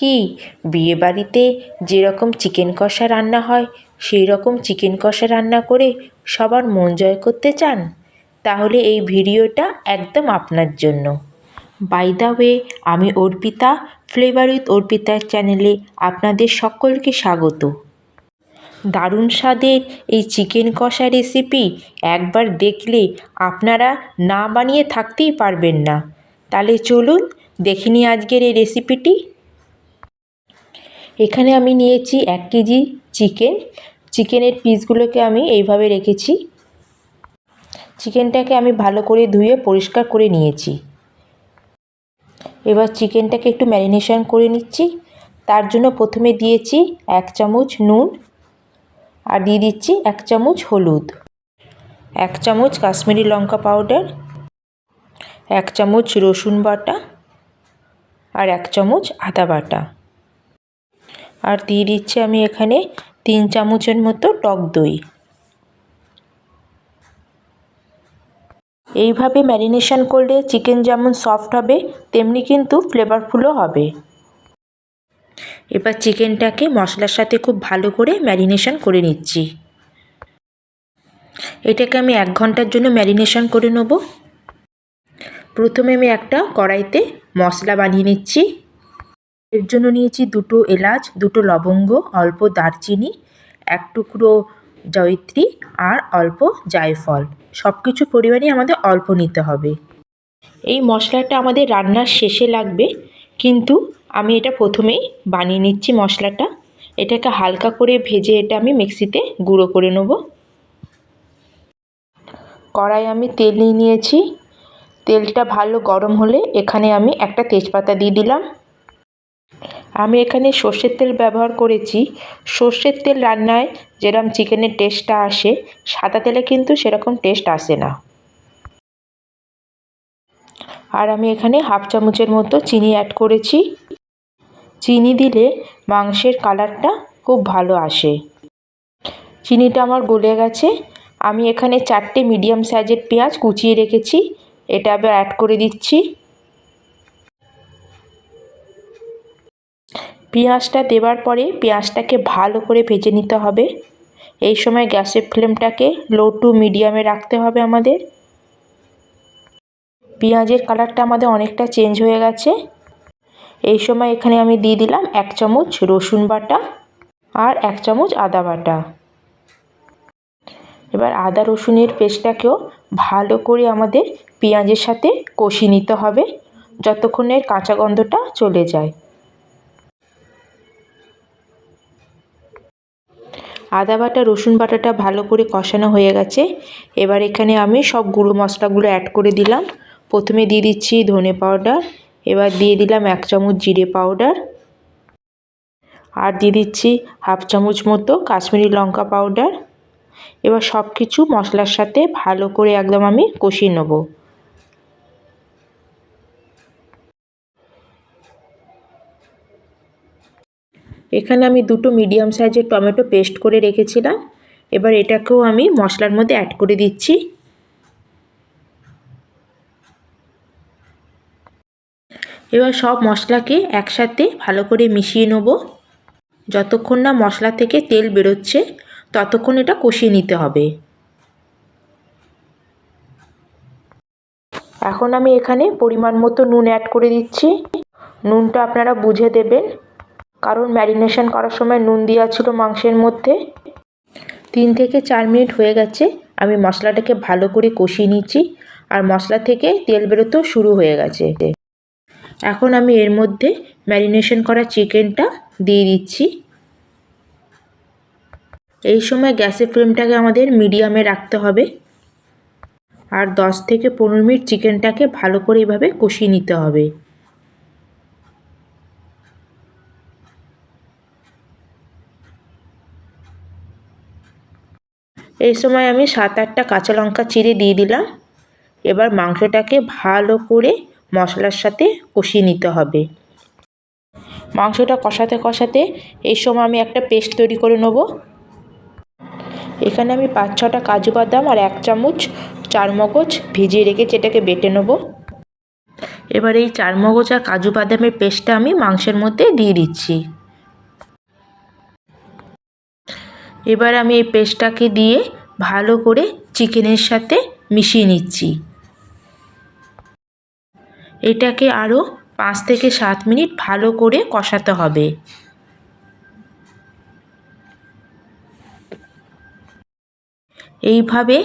কি বিয়েবাড়িতে যেরকম চিকেন কষা রান্না হয় সেই রকম চিকেন কষা রান্না করে সবার মন জয় করতে চান? তাহলে এই ভিডিওটা একদম আপনার জন্য। বাই দ্য ওয়ে, আমি অর্পিতা, ফ্লেভার উইথ অর্পিতার চ্যানেলে আপনাদের সকলকে স্বাগত। দারুণ স্বাদের এই চিকেন কষা রেসিপি একবার দেখলে আপনারা না বানিয়ে থাকতেই পারবেন না। তাহলে চলুন দেখে নিই আজকের এই রেসিপিটি। এখানে আমি নিয়েছি 1 কেজি চিকেন। চিকেনের পিসগুলোকে আমি এইভাবে রেখেছি। চিকেনটাকে আমি ভালো করে ধুয়ে পরিষ্কার করে নিয়েছি। এবার চিকেনটাকে একটু ম্যারিনেশন করে নিচ্ছি। তার জন্য প্রথমে দিয়েছি 1 চামচ নুন, আর দিয়ে দিচ্ছি 1 চামচ হলুদ, 1 চামচ কাশ্মীরি লঙ্কা পাউডার, 1 চামচ রসুন বাটা, আর 1 চামচ আদা বাটা, আর দিয়ে দিচ্ছি আমি এখানে 3 চামচের মতো টক দই। এইভাবে ম্যারিনেশন করলে চিকেন যেমন সফট হবে তেমনি কিন্তু ফ্লেভারফুলও হবে। এবার চিকেনটাকে মশলার সাথে খুব ভালো করে ম্যারিনেশন করে নিচ্ছি। এটাকে আমি 1 ঘন্টার জন্য ম্যারিনেশন করে নেব। প্রথমে আমি একটা কড়াইতে মশলা বানিয়ে নিচ্ছি। এর জন্য নিয়েছি 2টো এলাচ, 2টো লবঙ্গ, অল্প দারচিনি, 1 টুকরো জয়িত্রী, আর অল্প জায়ফল। সব কিছু পরিমাণই আমাদের অল্প নিতে হবে। এই মশলাটা আমাদের রান্নার শেষে লাগবে, কিন্তু আমি এটা প্রথমেই বানিয়ে নিচ্ছি মশলাটা। এটাকে হালকা করে ভেজে এটা আমি মিক্সিতে গুঁড়ো করে নেব। কড়াই আমি তেল নিয়ে নিয়েছি। তেলটা ভালো গরম হলে এখানে আমি একটা তেজপাতা দিয়ে দিলাম। আমি এখানে সর্ষের তেল ব্যবহার করেছি। সর্ষের তেল রান্নায় যেরকম চিকেনের টেস্টটা আসে, সাদা তেলে কিন্তু সেরকম টেস্ট আসে না। আর আমি এখানে 1/2 চামচের মতো চিনি অ্যাড করেছি। চিনি দিলে মাংসের কালারটা খুব ভালো আসে। চিনিটা আমার গলে গেছে। আমি এখানে 4টে মিডিয়াম সাইজের পেঁয়াজ কুচিয়ে রেখেছি, এটা আবার অ্যাড করে দিচ্ছি। পেঁয়াজটা দেওয়ার পরে পেঁয়াজটাকে ভালো করে ভেজে নিতে হবে। এই সময় গ্যাসের ফ্লেমটাকে লো টু মিডিয়ামে রাখতে হবে আমাদের। পেঁয়াজের কালারটা আমাদের অনেকটা চেঞ্জ হয়ে গেছে। এই সময় এখানে আমি দিয়ে দিলাম 1 চামচ রসুন বাটা আর 1 চামচ আদা বাটা। এবার আদা রসুনের পেস্টটাকেও ভালো করে আমাদের পেঁয়াজের সাথে কষিয়ে নিতে হবে যতক্ষণে কাঁচা গন্ধটা চলে যায়। আদা বাটা রসুন বাটাটা ভালো করে কষানো হয়ে গেছে। এবার এখানে আমি সব গুঁড়ো মশলাগুলো অ্যাড করে দিলাম। প্রথমে দিয়ে দিচ্ছি ধনে পাউডার, এবার দিয়ে দিলাম 1 চামচ জিরে পাউডার, আর দিয়ে দিচ্ছি 1/2 চামচ মতো কাশ্মীরি লঙ্কা পাউডার। এবার সব কিছু মশলার সাথে ভালো করে একদম আমি কষিয়ে নেব। এখানে আমি 2টো মিডিয়াম সাইজের টমেটো পেস্ট করে রেখেছিলাম। এবার এটাকেও আমি মশলার মধ্যে অ্যাড করে দিচ্ছি। এবার সব মশলাকে একসাথে ভালো করে মিশিয়ে নেব। যতক্ষণ না মশলা থেকে তেল বেরোচ্ছে ততক্ষণ এটা কষিয়ে নিতে হবে। এখন আমি এখানে পরিমাণ মতো নুন অ্যাড করে দিচ্ছি। নুনটা আপনারা বুঝে দেবেন, কারণ ম্যারিনেশন করার সময় নুন দেওয়া ছিল মাংসের মধ্যে। 3 থেকে 4 মিনিট হয়ে গেছে। আমি মশলাটাকে ভালো করে কষিয়ে নিচ্ছি, আর মশলা থেকে তেল বেরোতেও শুরু হয়ে গেছে। এখন আমি এর মধ্যে ম্যারিনেশন করা চিকেনটা দিয়ে দিচ্ছি। এই সময় গ্যাসের ফ্লেমটাকে আমাদের মিডিয়ামে রাখতে হবে, আর 10 থেকে 15 মিনিট চিকেনটাকে ভালো করে এইভাবে কষিয়ে নিতে হবে। এই সময় আমি 7-8টা কাঁচা লঙ্কা চিড়ে দিয়ে দিলাম। এবার মাংসটাকে ভালো করে মশলার সাথে কষিয়ে নিতে হবে। মাংসটা কষাতে কষাতে এই সময় আমি একটা পেস্ট তৈরি করে নেব। এখানে আমি 5-6টা কাজু বাদাম আর 1 চামচ চারমগজ ভিজিয়ে রেখেছি, এটাকে বেটে নেব। এবার এই চারমগজ আর কাজু বাদামের পেস্টটা আমি মাংসের মধ্যে দিয়ে দিচ্ছি। এবার আমি এই পেস্টটাকে দিয়ে ভালো করে চিকেনের সাথে মিশিয়ে নিচ্ছি। এটাকে আরও 5 থেকে 7 মিনিট ভালো করে কষাতে হবে। এইভাবে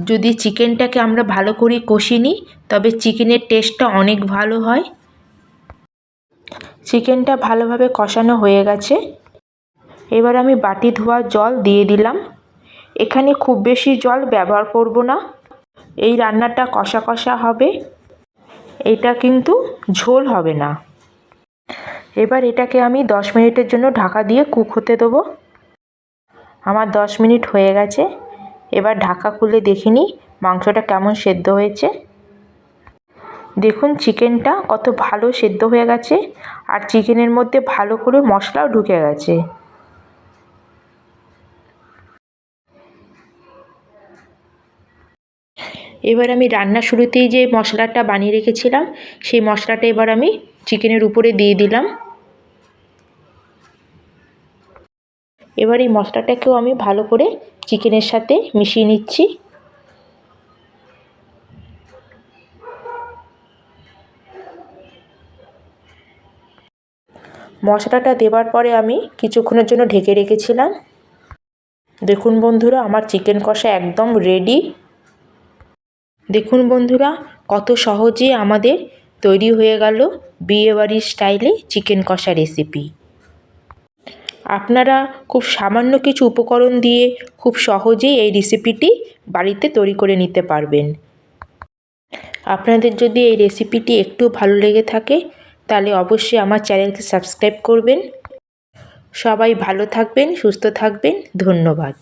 যদি চিকেনটাকে আমরা ভালো করে কষিয়ে নিই তবে চিকেনের টেস্টটা অনেক ভালো হয়। চিকেনটা ভালোভাবে কষানো হয়ে গেছে। এবার আমি বাটি ধোয়া জল দিয়ে দিলাম। এখানে খুব বেশি জল ব্যবহার করব না, এই রান্নাটা কষা কষা হবে, এটা কিন্তু ঝোল হবে না। এবার এটাকে আমি 10 মিনিটের জন্য ঢাকা দিয়ে কুক হতে দেবো। আমার 10 মিনিট হয়ে গেছে। এবার ঢাকা খুলে দেখে নিই মাংসটা কেমন সেদ্ধ হয়েছে। দেখুন চিকেনটা কত ভালো সেদ্ধ হয়ে গেছে আর চিকেনের মধ্যে ভালো করে মশলাও ঢুকে গেছে। এবার আমি রান্না শুরুতেই যে মশলাটা বানিয়ে রেখেছিলাম সেই মশলাটা এবার আমি চিকেনের উপরে দিয়ে দিলাম। এবার এই মশলাটাকেও আমি ভালো করে চিকেনের সাথে মিশিয়ে নিচ্ছি। মশলাটা দেওয়ার পরে আমি কিছুক্ষণের জন্য ঢেকে রেখেছিলাম। দেখুন বন্ধুরা, আমার চিকেন কষা একদম রেডি। দেখুন বন্ধুরা, কত সহজে আমাদের তৈরি হয়ে গেল বিয়েবাড়ির স্টাইলে চিকেন কষা রেসিপি। আপনারা খুব সামান্য কিছু উপকরণ দিয়ে খুব সহজেই এই রেসিপিটি বাড়িতে তৈরি করে নিতে পারবেন। আপনাদের যদি এই রেসিপিটি একটু ভালো লেগে থাকে তাহলে অবশ্যই আমার চ্যানেলকে সাবস্ক্রাইব করবেন। সবাই ভালো থাকবেন, সুস্থ থাকবেন। ধন্যবাদ।